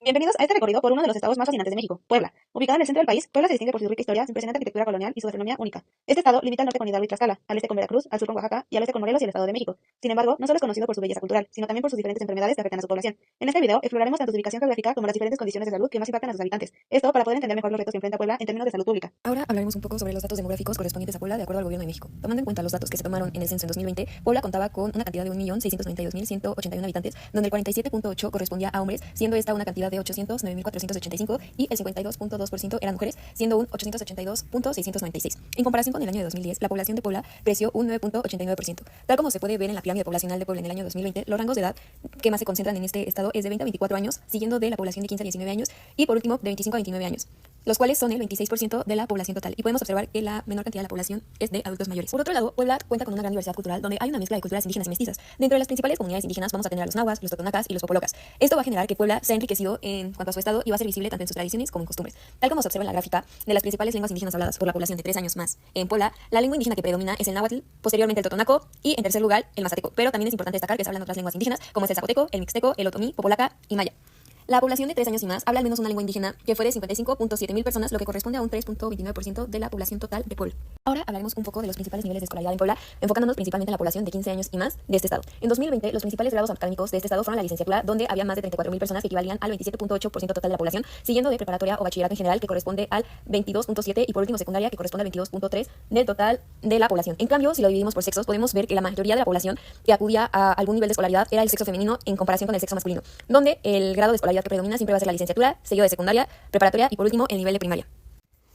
Bienvenidos a este recorrido por uno de los estados más fascinantes de México, Puebla. Ubicado en el centro del país, Puebla se distingue por su rica historia, su impresionante arquitectura colonial y su gastronomía única. Este estado limita al norte con Hidalgo y Tlaxcala, al este con Veracruz, al sur con Oaxaca y al oeste con Morelos y el Estado de México. Sin embargo, no solo es conocido por su belleza cultural, sino también por sus diferentes enfermedades que afectan a su población. En este video exploraremos tanto su ubicación geográfica como las diferentes condiciones de salud que más impactan a sus habitantes. Esto para poder entender mejor los retos que enfrenta Puebla en términos de salud pública. Ahora hablaremos un poco sobre los datos demográficos correspondientes a Puebla de acuerdo al Gobierno de México. Tomando en cuenta los datos que se tomaron en el censo en 2020, Puebla contaba con una cantidad de 1.692.181 habitantes, donde el 47.8% correspondía a hombres, siendo esta una cantidad de 809.485 y el 52.2% eran mujeres, siendo un 882.696. En comparación con el año de 2010, la población de Puebla creció un 9.89%. Tal como se puede ver en la pirámide poblacional de Puebla en el año 2020, los rangos de edad que más se concentran en este estado es de 20 a 24 años, siguiendo de la población de 15 a 19 años y por último de 25 a 29 años, los cuales son el 26% de la población total, y podemos observar que la menor cantidad de la población es de adultos mayores. Por otro lado, Puebla cuenta con una gran diversidad cultural donde hay una mezcla de culturas indígenas y mestizas. Dentro de las principales comunidades indígenas vamos a tener a los nahuas, los totonacas y los popolocas. Esto va a generar que Puebla se ha enriquecido en cuanto a su estado y va a ser visible tanto en sus tradiciones como en costumbres. Tal como se observa en la gráfica de las principales lenguas indígenas habladas por la población de 3 años más en Puebla, la lengua indígena que predomina es el náhuatl, posteriormente el totonaco y en tercer lugar el mazateco. Pero también es importante destacar que se hablan otras lenguas indígenas como es el zapoteco, el mixteco, el otomí, popolaca y maya. La población de 3 años y más habla al menos una lengua indígena que fue de 55.7 mil personas, lo que corresponde a un 3.29% de la población total de Puebla. Ahora hablaremos un poco de los principales niveles de escolaridad en Puebla, enfocándonos principalmente en la población de 15 años y más de este estado. En 2020, los principales grados académicos de este estado fueron la licenciatura, donde había más de 34 mil personas que equivalían al 27.8% total de la población, siguiendo de preparatoria o bachillerato en general, que corresponde al 22.7%, y por último secundaria, que corresponde al 22.3% del total de la población. En cambio, si lo dividimos por sexos, podemos ver que la mayoría de la población que acudía a algún nivel de escolaridad era el sexo femenino en comparación con el sexo masculino, donde el grado de escolaridad que predomina siempre va a ser la licenciatura, seguido de secundaria, preparatoria y por último el nivel de primaria.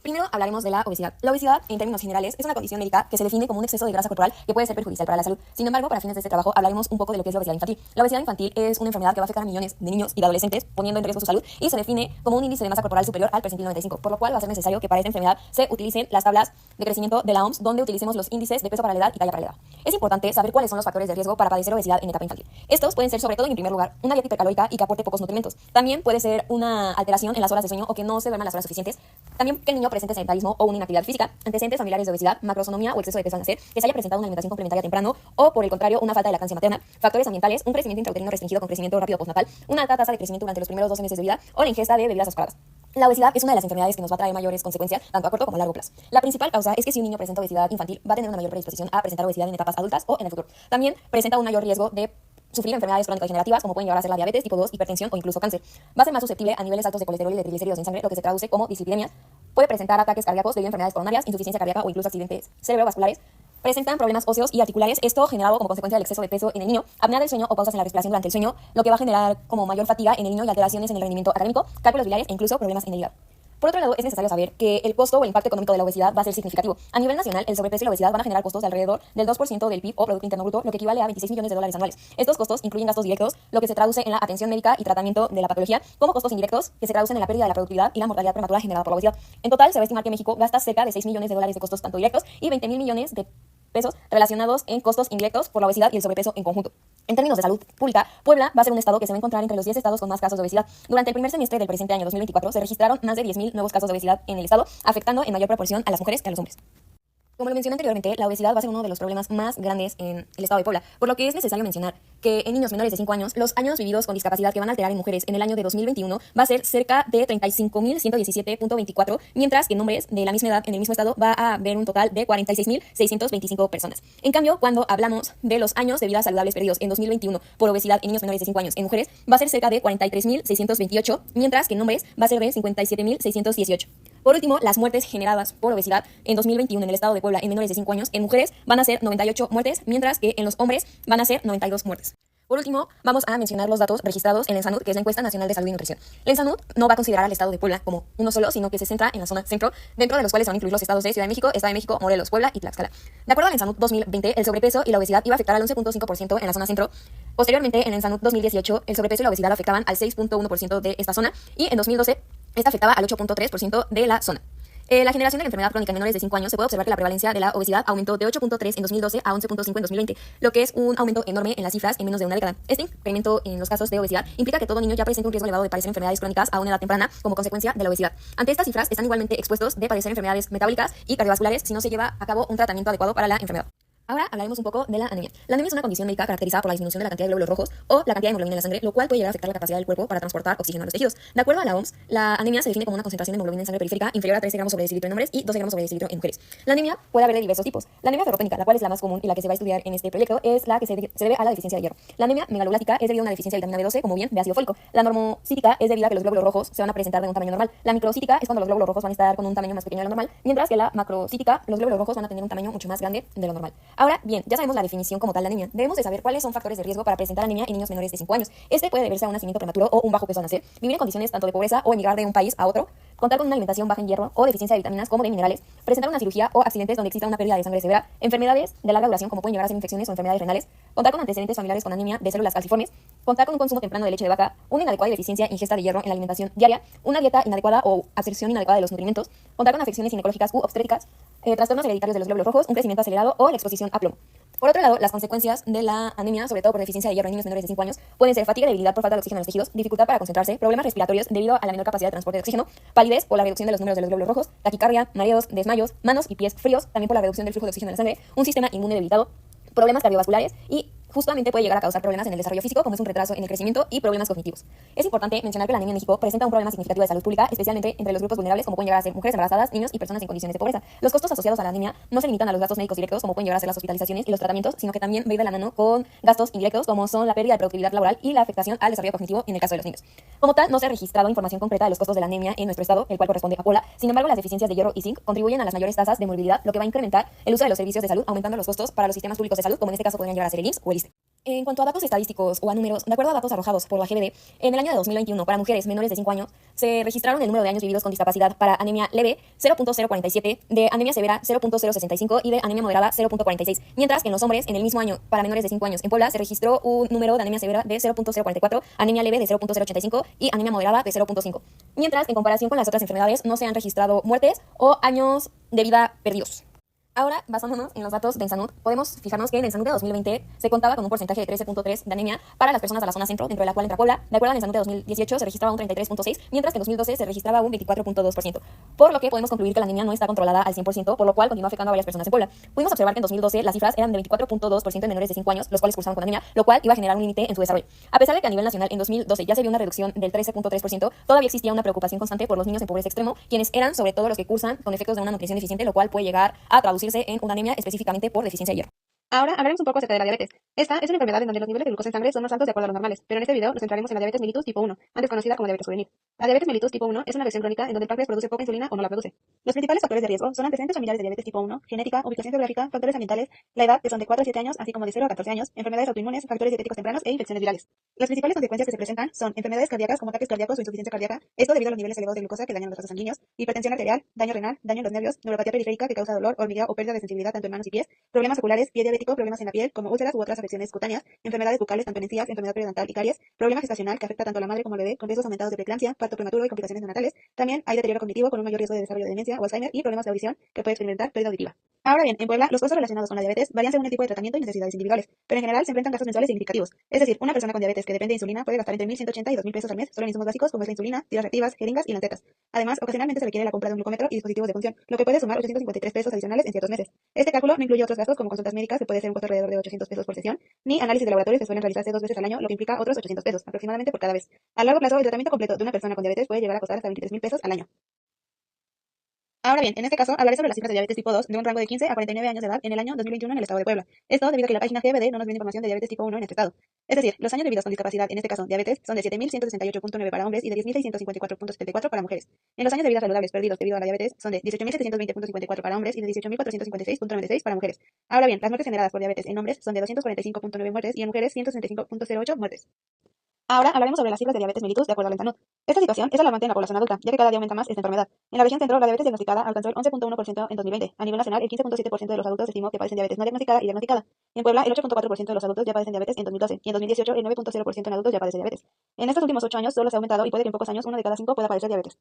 Primero hablaremos de la obesidad. La obesidad, en términos generales, es una condición médica que se define como un exceso de grasa corporal que puede ser perjudicial para la salud. Sin embargo, para fines de este trabajo hablaremos un poco de lo que es la obesidad infantil. La obesidad infantil es una enfermedad que va a afectar a millones de niños y de adolescentes, poniendo en riesgo su salud, y se define como un índice de masa corporal superior al percentil 95, por lo cual va a ser necesario que para esta enfermedad se utilicen las tablas de crecimiento de la OMS, donde utilicemos los índices de peso para la edad y talla para la edad. Es importante saber cuáles son los factores de riesgo para padecer obesidad en etapa infantil. Estos pueden ser, sobre todo y en primer lugar, una dieta hipercalórica y que aporte pocos nutrimentos. También puede ser una alteración en las horas de sueño o que no se duerman las horas suficientes. También que el niño presente sedentarismo o una inactividad física, antecedentes familiares de obesidad, macrosonomía o exceso de peso al nacer, que se haya presentado una alimentación complementaria temprano o, por el contrario, una falta de lactancia materna, factores ambientales, un crecimiento intrauterino restringido con crecimiento rápido postnatal, una alta tasa de crecimiento durante los primeros 12 meses de vida o la ingesta de bebidas azucaradas. La obesidad es una de las enfermedades que nos va a traer mayores consecuencias, tanto a corto como a largo plazo. La principal causa es que si un niño presenta obesidad infantil, va a tener una mayor predisposición a presentar obesidad en etapas adultas o en el futuro. También presenta un mayor riesgo de sufrir enfermedades crónicas degenerativas, como pueden llegar a ser la diabetes tipo 2, hipertensión o incluso cáncer. Va a ser más susceptible a niveles altos de colesterol y de triglicéridos en sangre, lo que se traduce como dislipidemia. Puede presentar ataques cardíacos debido a enfermedades coronarias, insuficiencia cardíaca o incluso accidentes cerebrovasculares. Presentan problemas óseos y articulares, esto generado como consecuencia del exceso de peso en el niño, apnea del sueño o pausas en la respiración durante el sueño, lo que va a generar como mayor fatiga en el niño y alteraciones en el rendimiento académico, cálculos biliares e incluso problemas en el hígado. Por otro lado, es necesario saber que el costo o el impacto económico de la obesidad va a ser significativo. A nivel nacional, el sobrepeso y la obesidad van a generar costos de alrededor del 2% del PIB o Producto Interno Bruto, lo que equivale a 26 millones de dólares anuales. Estos costos incluyen gastos directos, lo que se traduce en la atención médica y tratamiento de la patología, como costos indirectos, que se traducen en la pérdida de la productividad y la mortalidad prematura generada por la obesidad. En total, se va a estimar que México gasta cerca de 6 millones de dólares de costos tanto directos y 20 mil millones de pesos relacionados en costos indirectos por la obesidad y el sobrepeso en conjunto. En términos de salud pública, Puebla va a ser un estado que se va a encontrar entre los 10 estados con más casos de obesidad. Durante el primer semestre del presente año 2024 se registraron más de 10.000 nuevos casos de obesidad en el estado, afectando en mayor proporción a las mujeres que a los hombres. Como lo mencioné anteriormente, la obesidad va a ser uno de los problemas más grandes en el estado de Puebla, por lo que es necesario mencionar que en niños menores de 5 años, los años vividos con discapacidad que van a alterar en mujeres en el año de 2021 va a ser cerca de 35.117.24, mientras que en hombres de la misma edad en el mismo estado va a haber un total de 46.625 personas. En cambio, cuando hablamos de los años de vida saludables perdidos en 2021 por obesidad en niños menores de 5 años en mujeres, va a ser cerca de 43.628, mientras que en hombres va a ser de 57.618. Por último, las muertes generadas por obesidad en 2021 en el estado de Puebla en menores de 5 años en mujeres van a ser 98 muertes, mientras que en los hombres van a ser 92 muertes. Por último, vamos a mencionar los datos registrados en el ENSANUD, que es la Encuesta Nacional de Salud y Nutrición. El ENSANUD no va a considerar al estado de Puebla como uno solo, sino que se centra en la zona centro, dentro de los cuales se van a incluir los estados de Ciudad de México, Estado de México, Morelos, Puebla y Tlaxcala. De acuerdo al ENSANUD 2020, el sobrepeso y la obesidad iba a afectar al 11.5% en la zona centro. Posteriormente, en el ENSANUD 2018, el sobrepeso y la obesidad afectaban al 6.1% de esta zona, y en 2012, esta afectaba al 8.3% de la zona. La generación de la enfermedad crónica en menores de 5 años se puede observar que la prevalencia de la obesidad aumentó de 8.3 en 2012 a 11.5 en 2020, lo que es un aumento enorme en las cifras en menos de una década. Este incremento en los casos de obesidad implica que todo niño ya presenta un riesgo elevado de padecer enfermedades crónicas a una edad temprana como consecuencia de la obesidad. Ante estas cifras, están igualmente expuestos de padecer enfermedades metabólicas y cardiovasculares si no se lleva a cabo un tratamiento adecuado para la enfermedad. Ahora hablaremos un poco de la anemia. La anemia es una condición médica caracterizada por la disminución de la cantidad de glóbulos rojos o la cantidad de hemoglobina en la sangre, lo cual puede llegar a afectar la capacidad del cuerpo para transportar oxígeno a los tejidos. De acuerdo a la OMS, la anemia se define como una concentración de hemoglobina en sangre periférica inferior a 13 gramos sobre decilitro en hombres y 12 gramos sobre decilitro en mujeres. La anemia puede haber de diversos tipos. La anemia ferropénica, la cual es la más común y la que se va a estudiar en este proyecto, es la que se debe a la deficiencia de hierro. La anemia megaloblática es debido a una deficiencia de vitamina B12, como bien de ácido fólico. La normocítica es debido a que los glóbulos rojos se van a presentar de un tamaño normal. La microcítica es cuando los glóbulos rojos van a estar con un tamaño más pequeño de lo normal, mientras que la macrocítica, los glóbulos rojos van a tener un tamaño mucho más grande de lo normal. Ahora bien, ya sabemos la definición como tal de anemia. Debemos de saber cuáles son factores de riesgo para presentar anemia en niños menores de 5 años. Este puede deberse a un nacimiento prematuro o un bajo peso al nacer, vivir en condiciones tanto de pobreza o emigrar de un país a otro, contar con una alimentación baja en hierro o deficiencia de vitaminas como de minerales, presentar una cirugía o accidentes donde exista una pérdida de sangre severa, enfermedades de larga duración como pueden llegar a ser infecciones o enfermedades renales, contar con antecedentes familiares con anemia de células calciformes, contar con un consumo temprano de leche de vaca, una inadecuada y deficiencia ingesta de hierro en la alimentación diaria, una dieta inadecuada o absorción inadecuada de los nutrimentos, contar con afecciones ginecológicas u obstétricas, trastornos hereditarios de los glóbulos rojos, un crecimiento acelerado o la exposición a plomo. Por otro lado, las consecuencias de la anemia, sobre todo por deficiencia de hierro en niños menores de 5 años, pueden ser fatiga y debilidad por falta de oxígeno en los tejidos, dificultad para concentrarse, problemas respiratorios debido a la menor capacidad de transporte de oxígeno, palidez por la reducción de los números de los glóbulos rojos, taquicardia, mareos, desmayos, manos y pies fríos, también por la reducción del flujo de oxígeno en la sangre, un sistema inmune debilitado, problemas cardiovasculares y justamente puede llegar a causar problemas en el desarrollo físico, como es un retraso en el crecimiento y problemas cognitivos. Es importante mencionar que la anemia en México presenta un problema significativo de salud pública, especialmente entre los grupos vulnerables, como pueden llegar a ser mujeres embarazadas, niños y personas en condiciones de pobreza. Los costos asociados a la anemia no se limitan a los gastos médicos directos, como pueden llegar a ser las hospitalizaciones y los tratamientos, sino que también va a ir de la mano con gastos indirectos, como son la pérdida de productividad laboral y la afectación al desarrollo cognitivo en el caso de los niños. Como tal, no se ha registrado información concreta de los costos de la anemia en nuestro estado, el cual corresponde a Puebla. Sin embargo, las deficiencias de hierro y zinc contribuyen a las mayores tasas de morbilidad, lo que va a incrementar el uso de los servicios de salud, aumentando los costos para los sistemas públicos de salud, como en este caso podrían llegar a ser el IMSS o el ISSSTE. En cuanto a datos estadísticos o a números, de acuerdo a datos arrojados por la GBD, en el año de 2021, para mujeres menores de 5 años, se registraron el número de años vividos con discapacidad para anemia leve 0.047, de anemia severa 0.065 y de anemia moderada 0.46, mientras que en los hombres, en el mismo año, para menores de 5 años, en Puebla se registró un número de anemia severa de 0.044, anemia leve de 0.085 y anemia moderada de 0.5, mientras que en comparación con las otras enfermedades no se han registrado muertes o años de vida perdidos. Ahora, basándonos en los datos de Ensanud, podemos fijarnos que en Ensanud de 2020 se contaba con un porcentaje de 13.3 de anemia para las personas de la zona centro, dentro de la cual entra Puebla. De acuerdo al Ensanud de 2018 se registraba un 33.6, mientras que en 2012 se registraba un 24.2%. Por lo que podemos concluir que la anemia no está controlada al 100%, por lo cual continúa afectando a varias personas en Puebla. Pudimos observar que en 2012 las cifras eran de 24.2% en menores de 5 años, los cuales cursaban con anemia, lo cual iba a generar un límite en su desarrollo. A pesar de que a nivel nacional en 2012 ya se vio una reducción del 13.3%, todavía existía una preocupación constante por los niños en pobreza extremo, quienes eran sobre todo los que cursan con efectos de una nutrición deficiente, lo cual puede llegar a traducirse en una anemia específicamente por deficiencia de hierro. Ahora hablaremos un poco acerca de la diabetes. Esta es una enfermedad en donde los niveles de glucosa en sangre son más altos de acuerdo a los normales, pero en este video nos centraremos en la diabetes mellitus tipo 1, antes conocida como diabetes juvenil. La diabetes mellitus tipo 1 es una lesión crónica en donde el páncreas produce poca insulina o no la produce. Los principales factores de riesgo son antecedentes familiares de diabetes tipo 1, genética, ubicación geográfica, factores ambientales, la edad, que son de 4 a 7 años, así como de 0 a 14 años, enfermedades autoinmunes, factores dietéticos tempranos e infecciones virales. Las principales consecuencias que se presentan son enfermedades cardíacas como ataques cardíacos o insuficiencia cardíaca, esto debido a los niveles elevados de glucosa que dañan los vasos sanguíneos, hipertensión arterial, daño renal, daño en los nervios, neuropatía periférica que causa dolor, hormigueo o pérdida de sensibilidad tanto en manos y pies, problemas oculares, pie diabético, problemas en la piel como úlceras u otras afecciones cutáneas, enfermedades bucales tanto en encías, enfermedad periodontal y caries, problema gestacional que afecta tanto a la madre como al bebé con riesgos aumentados de preeclampsia, parto prematuro y complicaciones neonatales. También hay deterioro cognitivo con un mayor riesgo de desarrollo de demencia o Alzheimer y problemas de audición que puede experimentar pérdida auditiva. Ahora bien, en Puebla, los costos relacionados con la diabetes varían según el tipo de tratamiento y necesidades individuales, pero en general se enfrentan gastos mensuales significativos. Es decir, una persona con diabetes que depende de insulina puede gastar entre 1.180 y 2.000 pesos al mes solo en insumos básicos como es la insulina, tiras reactivas, jeringas y lancetas. Además, ocasionalmente se requiere la compra de un glucómetro y dispositivos de función, lo que puede sumar 853 pesos adicionales en ciertos meses. Este cálculo no incluye otros gastos como consultas médicas, que puede ser un costo alrededor de 800 pesos por sesión, ni análisis de laboratorio que suelen realizarse 2 veces al año, lo que implica otros 800 pesos aproximadamente por cada vez. A largo plazo, el tratamiento completo de una persona con diabetes puede llegar a costar hasta 23.000 pesos al año. Ahora bien, en este caso hablaré sobre las cifras de diabetes tipo 2 de un rango de 15 a 49 años de edad en el año 2021 en el estado de Puebla. Esto debido a que la página GBD no nos brinda información de diabetes tipo 1 en este estado. Es decir, los años vividos con discapacidad, en este caso diabetes, son de 7.168.9 para hombres y de 10.654.74 para mujeres. En los años de vida saludables perdidos debido a la diabetes son de 18.720.54 para hombres y de 18.456.96 para mujeres. Ahora bien, las muertes generadas por diabetes en hombres son de 245.9 muertes y en mujeres 165.08 muertes. Ahora hablaremos sobre las cifras de diabetes mellitus de acuerdo a la Ensanud. Esta situación es alarmante en la población adulta, ya que cada día aumenta más esta enfermedad. En la región centro, la diabetes diagnosticada alcanzó el 11.1% en 2020. A nivel nacional, el 15.7% de los adultos estimó que padecen diabetes no diagnosticada y diagnosticada. En Puebla, el 8.4% de los adultos ya padecen diabetes en 2012, y en 2018 el 9.0% en adultos ya padece diabetes. En estos últimos 8 años solo se ha aumentado y puede que en pocos años uno de cada 5 pueda padecer diabetes.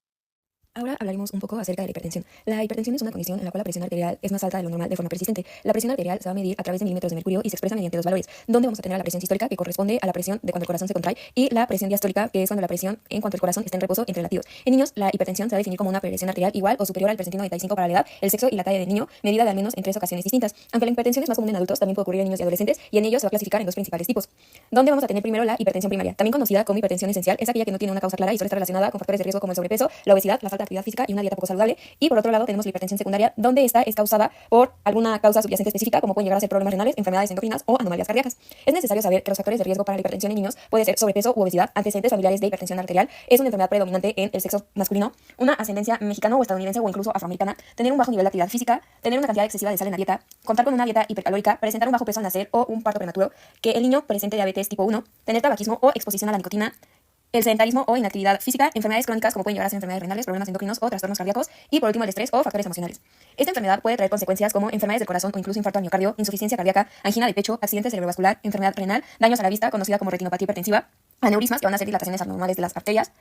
Ahora hablaremos un poco acerca de la hipertensión. La hipertensión es una condición en la cual la presión arterial es más alta de lo normal de forma persistente. La presión arterial se va a medir a través de milímetros de mercurio y se expresa mediante dos valores, donde vamos a tener la presión sistólica, que corresponde a la presión de cuando el corazón se contrae, y la presión diastólica, que es cuando la presión en cuanto el corazón está en reposo entre latidos. En niños, la hipertensión se va a definir como una presión arterial igual o superior al presentino 95 para la edad, el sexo y la talla del niño, medida de al menos en tres ocasiones distintas. Aunque la hipertensión es más común en adultos, también puede ocurrir en niños y adolescentes, y en ellos se va a clasificar en dos principales tipos, donde vamos a tener primero la hipertensión primaria, también conocida como hipertensión esencial. Es aquella que no tiene una causa clara y suele estar relacionada con factores de riesgo como el sobrepeso, la obesidad, la falta de actividad física y una dieta poco saludable. Y por otro lado tenemos la hipertensión secundaria, donde esta es causada por alguna causa subyacente específica, como pueden llegar a ser problemas renales, enfermedades endocrinas o anomalías cardíacas. Es necesario saber que los factores de riesgo para la hipertensión en niños puede ser sobrepeso u obesidad, antecedentes familiares de hipertensión arterial, es una enfermedad predominante en el sexo masculino, una ascendencia mexicana o estadounidense o incluso afroamericana, tener un bajo nivel de actividad física, tener una cantidad excesiva de sal en la dieta, contar con una dieta hipercalórica, presentar un bajo peso al nacer o un parto prematuro, que el niño presente diabetes tipo 1, tener tabaquismo o exposición a la nicotina, el sedentarismo o inactividad física, enfermedades crónicas como pueden llegar a ser enfermedades renales, problemas endocrinos o trastornos cardíacos, y por último el estrés o factores emocionales. Esta enfermedad puede traer consecuencias como enfermedades del corazón o incluso infarto al miocardio, insuficiencia cardíaca, angina de pecho, accidente cerebrovascular, enfermedad renal, daños a la vista conocida como retinopatía hipertensiva, aneurismas que van a ser dilataciones anormales de las arterias,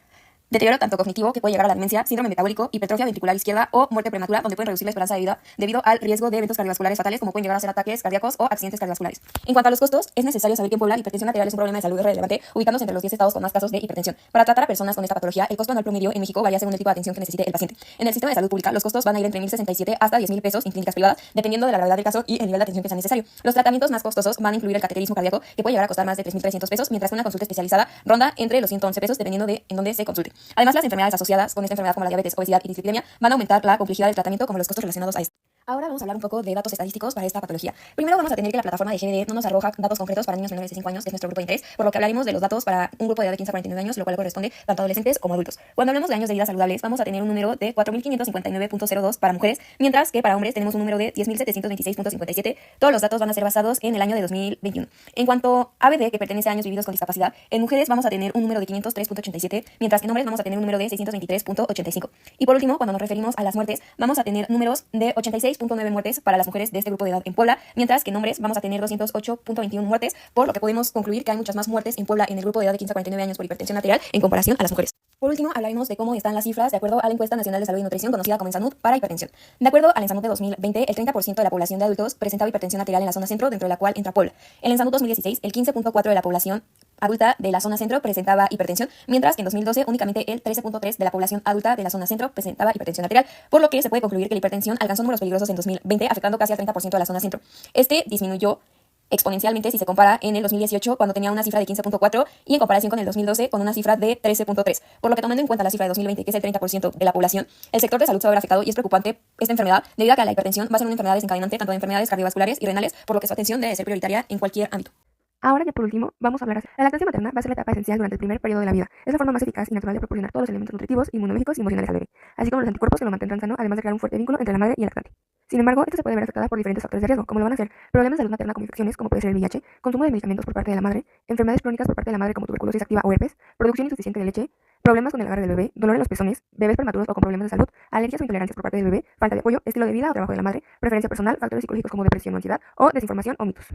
deterioro tanto cognitivo, que puede llegar a la demencia, síndrome metabólico, hipertrofia ventricular izquierda o muerte prematura, donde pueden reducir la esperanza de vida debido al riesgo de eventos cardiovasculares fatales, como pueden llegar a ser ataques cardíacos o accidentes cardiovasculares. En cuanto a los costos, es necesario saber que en Puebla la hipertensión arterial es un problema de salud relevante, ubicándose entre los 10 estados con más casos de hipertensión. Para tratar a personas con esta patología, el costo anual promedio en México varía según el tipo de atención que necesite el paciente. En el sistema de salud pública, los costos van a ir entre 1,067 hasta 10,000 pesos en clínicas privadas, dependiendo de la gravedad del caso y el nivel de atención que sea necesario. Los tratamientos más costosos van a incluir el cateterismo cardíaco, que puede llegar a costar más de 3,300 pesos, mientras que una consulta especializada ronda entre los 111 pesos, dependiendo de en dónde se consulte. Además, las enfermedades asociadas con esta enfermedad como la diabetes, obesidad y dislipidemia van a aumentar la complejidad del tratamiento como los costos relacionados a esto. Ahora vamos a hablar un poco de datos estadísticos para esta patología. Primero vamos a tener que la plataforma de GDD no nos arroja datos concretos para niños menores de 5 años, es nuestro grupo de interés, por lo que hablaremos de los datos para un grupo de edad de 15 a 49 años, lo cual corresponde tanto a adolescentes como adultos. Cuando hablamos de años de vida saludables, vamos a tener un número de 4,559.02 para mujeres, mientras que para hombres tenemos un número de 10,726.57. Todos los datos van a ser basados en el año de 2021. En cuanto a ABD, que pertenece a años vividos con discapacidad, en mujeres vamos a tener un número de 503.87, mientras que en hombres vamos a tener un número de 623.85. Y por último, cuando nos referimos a las muertes, vamos a tener números de 86.9 muertes para las mujeres de este grupo de edad en Puebla, mientras que en hombres vamos a tener 208.21 muertes, por lo que podemos concluir que hay muchas más muertes en Puebla en el grupo de edad de 15 a 49 años por hipertensión arterial en comparación a las mujeres. Por último, hablaremos de cómo están las cifras de acuerdo a la encuesta nacional de salud y nutrición conocida como ENSANUD para hipertensión. De acuerdo al ENSANUD de 2020, el 30% de la población de adultos presentaba hipertensión arterial en la zona centro, dentro de la cual entra Puebla. En el ENSANUD 2016, el 15.4% de la población adulta de la zona centro presentaba hipertensión, mientras que en 2012 únicamente el 13.3% de la población adulta de la zona centro presentaba hipertensión arterial, por lo que se puede concluir que la hipertensión alcanzó números peligrosos en 2020, afectando casi al 30% de la zona centro. Este disminuyó exponencialmente si se compara en el 2018, cuando tenía una cifra de 15.4, y en comparación con el 2012 con una cifra de 13.3. Por lo que, tomando en cuenta la cifra de 2020, que es el 30% de la población, el sector de salud se va a ver afectado, y es preocupante esta enfermedad debido a que la hipertensión va a ser una enfermedad desencadenante tanto de enfermedades cardiovasculares y renales, por lo que su atención debe ser prioritaria en cualquier ámbito. Ahora ya por último, vamos a hablar de la lactancia materna. Va a ser la etapa esencial durante el primer periodo de la vida. Es la forma más eficaz y natural de proporcionar todos los elementos nutritivos, inmunológicos y emocionales al bebé, así como los anticuerpos que lo mantendrán sano, además de crear un fuerte vínculo entre la madre y el lactante. Sin embargo, esto se puede ver afectada por diferentes factores de riesgo, como lo van a ser problemas de salud materna como infecciones, como puede ser el VIH, consumo de medicamentos por parte de la madre, enfermedades crónicas por parte de la madre como tuberculosis activa o herpes, producción insuficiente de leche, problemas con el agarre del bebé, dolor en los pezones, bebés prematuros o con problemas de salud, alergias o intolerancias por parte del bebé, falta de apoyo, estilo de vida o trabajo de la madre, preferencia personal, factores psicológicos como depresión o ansiedad, o desinformación o mitos.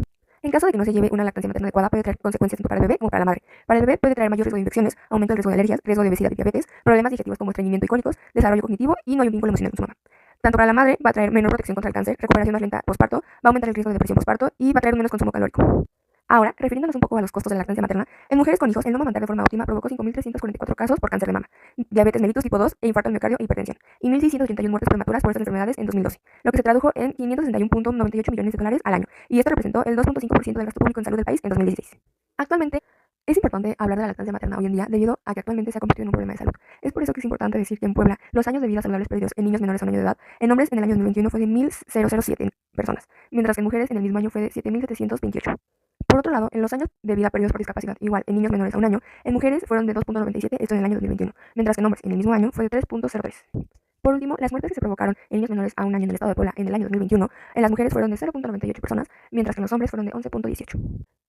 En caso de que no se lleve una lactancia materna adecuada, puede traer consecuencias tanto para el bebé como para la madre. Para el bebé puede traer mayor riesgo de infecciones, aumento del riesgo de alergias, riesgo de obesidad y diabetes, problemas digestivos como estreñimiento y cólicos, desarrollo cognitivo, y no hay un vínculo emocional con su mamá. Tanto para la madre va a traer menor protección contra el cáncer, recuperación más lenta posparto, va a aumentar el riesgo de depresión posparto y va a traer un menos consumo calórico. Ahora, refiriéndonos un poco a los costos de la lactancia materna, en mujeres con hijos, el no amamantar de forma óptima provocó 5,344 casos por cáncer de mama, diabetes mellitus tipo 2 e infarto al miocardio e hipertensión, y 1,681 muertes prematuras por estas enfermedades en 2012, lo que se tradujo en 561.98 millones de dólares al año, y esto representó el 2.5% del gasto público en salud del país en 2016. Actualmente, es importante hablar de la lactancia materna hoy en día debido a que actualmente se ha convertido en un problema de salud. Es por eso que es importante decir que en Puebla los años de vida saludables perdidos en niños menores a un año de edad, en hombres en el año 2021 fue de 1,007 personas, mientras que en mujeres en el mismo año fue de 7,728. Por otro lado, en los años de vida perdidos por discapacidad, igual en niños menores a un año, en mujeres fueron de 2.97, esto en el año 2021, mientras que en hombres en el mismo año fue de 3.03. Por último, las muertes que se provocaron en niños menores a un año en el estado de Puebla en el año 2021, en las mujeres fueron de 0.98 personas, mientras que en los hombres fueron de 11.18.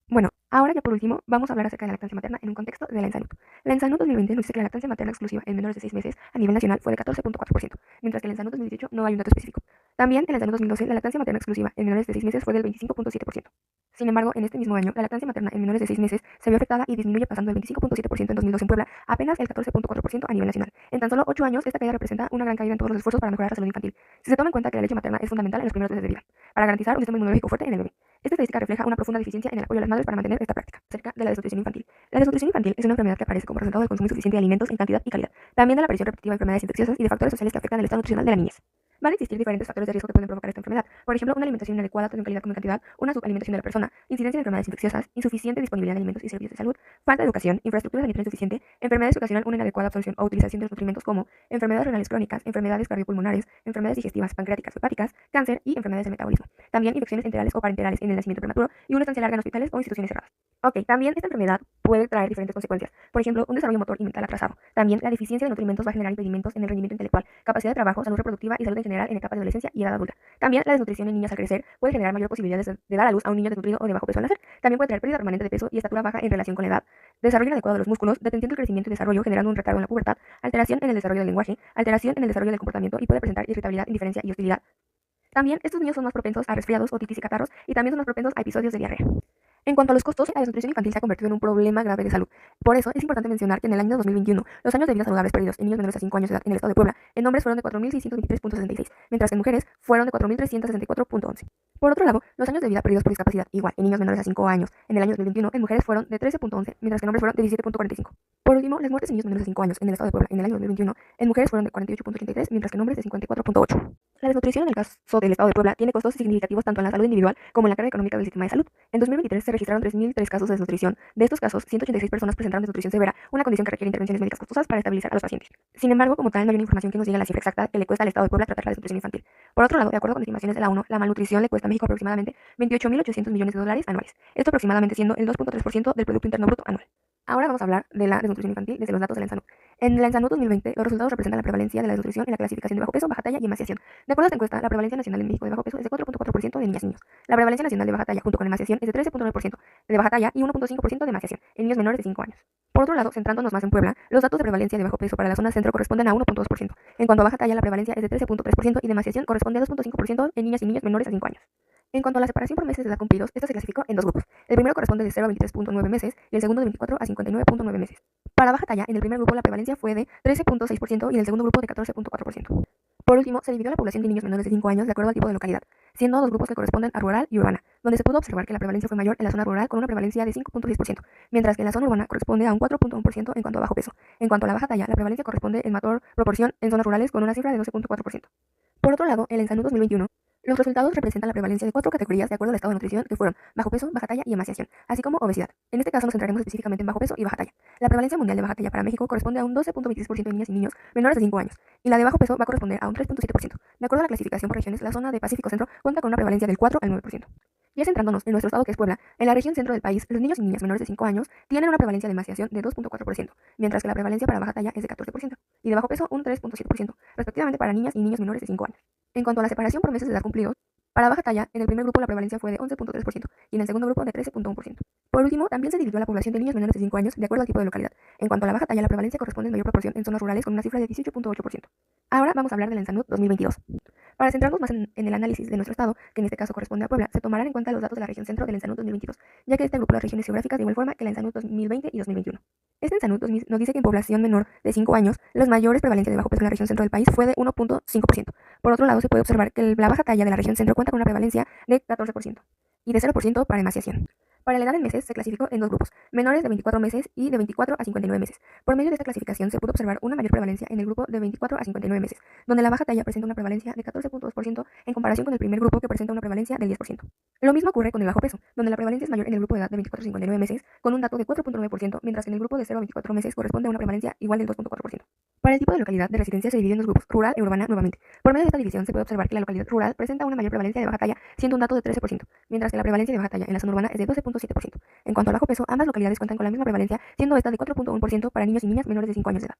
Bueno, ahora ya por último, vamos a hablar acerca de la lactancia materna en un contexto de la ENSANUD. La ENSANUD 2020 nos dice que la lactancia materna exclusiva en menores de 6 meses a nivel nacional fue de 14.4%, mientras que la ENSANUD 2018 no hay un dato específico. También en el año 2012, la lactancia materna exclusiva en menores de 6 meses fue del 25.7%. Sin embargo, en este mismo año, la lactancia materna en menores de 6 meses se vio afectada y disminuye pasando del 25.7% en 2012 en Puebla a apenas el 14.4% a nivel nacional. En tan solo 8 años, esta caída representa una gran caída en todos los esfuerzos para mejorar la salud infantil. Si se toma en cuenta que la leche materna es fundamental en los primeros meses de vida, para garantizar un sistema inmunológico fuerte en el bebé. Esta estadística refleja una profunda deficiencia en el apoyo a las madres para mantener esta práctica. Acerca de la desnutrición infantil. La desnutrición infantil es una enfermedad que aparece como resultado del consumo insuficiente de alimentos en cantidad y calidad, también de la aparición repetitiva de enfermedades infecciosas y de factores sociales que afectan el estado nutricional de la niñez. Van a existir diferentes factores de riesgo que pueden provocar esta enfermedad. Por ejemplo, una alimentación inadecuada tanto en calidad como en cantidad, una subalimentación de la persona, incidencia de enfermedades infecciosas, insuficiente disponibilidad de alimentos y servicios de salud, falta de educación, infraestructura sanitaria insuficiente, enfermedades que ocasionan una inadecuada absorción o utilización de los nutrimentos como enfermedades renales crónicas, enfermedades cardiopulmonares, enfermedades digestivas, pancreáticas o hepáticas, cáncer y enfermedades del metabolismo. También infecciones enterales o parenterales en el nacimiento prematuro y una estancia larga en hospitales o instituciones cerradas. Ok, también esta enfermedad puede traer diferentes consecuencias. Por ejemplo, un desarrollo motor y mental atrasado. También la deficiencia de nutrimentos va a generar impedimentos en el rendimiento intelectual, capacidad de trabajo, salud reproductiva y salud en general en etapa de adolescencia y edad adulta. También la desnutrición en niñas al crecer puede generar mayor posibilidad de dar a luz a un niño desnutrido o de bajo peso al nacer. También puede traer pérdida permanente de peso y estatura baja en relación con la edad, desarrollo inadecuado de los músculos, detención del crecimiento y desarrollo generando un retardo en la pubertad, alteración en el desarrollo del lenguaje, alteración en el desarrollo del comportamiento y puede presentar irritabilidad, indiferencia y hostilidad. También estos niños son más propensos a resfriados, otitis y catarros y también son más propensos a episodios de diarrea. En cuanto a los costos, la desnutrición infantil se ha convertido en un problema grave de salud. Por eso es importante mencionar que en el año 2021, los años de vida saludables perdidos en niños menores a 5 años de edad en el estado de Puebla, en hombres fueron de 4.623.66, mientras que en mujeres fueron de 4.364.11. Por otro lado, los años de vida perdidos por discapacidad, igual, en niños menores a 5 años, en el año 2021, en mujeres fueron de 13.11, mientras que en hombres fueron de 17.45. Por último, las muertes en niños menores a 5 años en el estado de Puebla en el año 2021, en mujeres fueron de 48.83, mientras que en hombres de 54.8. La desnutrición en el caso del estado de Puebla tiene costos significativos tanto en la salud individual como en la carga económica del sistema de salud. En 2023 se registraron 3.003 casos de desnutrición. De estos casos, 186 personas presentaron desnutrición severa, una condición que requiere intervenciones médicas costosas para estabilizar a los pacientes. Sin embargo, como tal, no hay una información que nos diga la cifra exacta que le cuesta al estado de Puebla tratar la desnutrición infantil. Por otro lado, de acuerdo con estimaciones de la ONU, la malnutrición le cuesta a México aproximadamente 28.800 millones de dólares anuales. Esto aproximadamente siendo el 2.3% del Producto Interno Bruto anual. Ahora vamos a hablar de la desnutrición infantil desde los datos de la ENSANUD. En la ENSANUD 2020, los resultados representan la prevalencia de la desnutrición en la clasificación de bajo peso, baja talla y emaciación. De acuerdo a esta encuesta, la prevalencia nacional en México de bajo peso es de 4.4% de niñas y niños. La prevalencia nacional de baja talla junto con emaciación es de 13.9% de baja talla y 1.5% de emaciación en niños menores de 5 años. Por otro lado, centrándonos más en Puebla, los datos de prevalencia de bajo peso para la zona centro corresponden a 1.2%. En cuanto a baja talla, la prevalencia es de 13.3% y de emaciación corresponde a 2.5% en niñas y niños menores a 5 años. En cuanto a la separación por meses de edad cumplidos, esta se clasificó en dos grupos. El primero corresponde de 0 a 23.9 meses y el segundo de 24 a 59.9 meses. Para baja talla, en el primer grupo la prevalencia fue de 13.6% y en el segundo grupo de 14.4%. Por último, se dividió la población de niños menores de 5 años de acuerdo al tipo de localidad, siendo dos grupos que corresponden a rural y urbana, donde se pudo observar que la prevalencia fue mayor en la zona rural con una prevalencia de 5.6%, mientras que en la zona urbana corresponde a un 4.1% en cuanto a bajo peso. En cuanto a la baja talla, la prevalencia corresponde en mayor proporción en zonas rurales con una cifra de 12.4%. Por otro lado, el ENSANUD 2021 los resultados representan la prevalencia de 4 categorías de acuerdo al estado de nutrición que fueron bajo peso, baja talla y emaciación, así como obesidad. En este caso nos centraremos específicamente en bajo peso y baja talla. La prevalencia mundial de baja talla para México corresponde a un 12.26% de niñas y niños menores de 5 años, y la de bajo peso va a corresponder a un 3.7%. De acuerdo a la clasificación por regiones, la zona de Pacífico Centro cuenta con una prevalencia del 4 al 9%. Ya centrándonos en nuestro estado que es Puebla, en la región centro del país, los niños y niñas menores de 5 años tienen una prevalencia de emaciación de 2.4%, mientras que la prevalencia para baja talla es de 14%, y de bajo peso un 3.7%, respectivamente para niñas y niños menores de 5 años. En cuanto a la separación por meses de edad cumplidos, para baja talla, en el primer grupo la prevalencia fue de 11.3% y en el segundo grupo de 13.1%. Por último, también se dividió la población de niños menores de 5 años de acuerdo al tipo de localidad. En cuanto a la baja talla, la prevalencia corresponde en mayor proporción en zonas rurales con una cifra de 18.8%. Ahora vamos a hablar de la ENSANUD 2022. Para centrarnos más en el análisis de nuestro estado, que en este caso corresponde a Puebla, se tomarán en cuenta los datos de la región centro del ENSANUD 2022, ya que este agrupa las regiones geográficas de igual forma que la ENSANUD 2020 y 2021. Este ENSANUD nos dice que en población menor de 5 años, las mayores prevalencias de bajo peso en la región centro del país fue de 1.5%. Por otro lado, se puede observar que la baja talla de la región centro cuenta con una prevalencia de 14% y de 0% para emaciación. Para la edad en meses se clasificó en dos grupos, menores de 24 meses y de 24 a 59 meses. Por medio de esta clasificación se pudo observar una mayor prevalencia en el grupo de 24 a 59 meses, donde la baja talla presenta una prevalencia de 14.2% en comparación con el primer grupo que presenta una prevalencia del 10%. Lo mismo ocurre con el bajo peso, donde la prevalencia es mayor en el grupo de edad de 24 a 59 meses, con un dato de 4.9%, mientras que en el grupo de 0 a 24 meses corresponde a una prevalencia igual del 2.4%. Para el tipo de localidad de residencia se divide en dos grupos, rural y urbana nuevamente. Por medio de esta división se puede observar que la localidad rural presenta una mayor prevalencia de baja talla, siendo un dato de 13%, mientras que la prevalencia de baja talla en la zona urbana es de 12.7%. En cuanto al bajo peso, ambas localidades cuentan con la misma prevalencia, siendo esta de 4.1% para niños y niñas menores de 5 años de edad.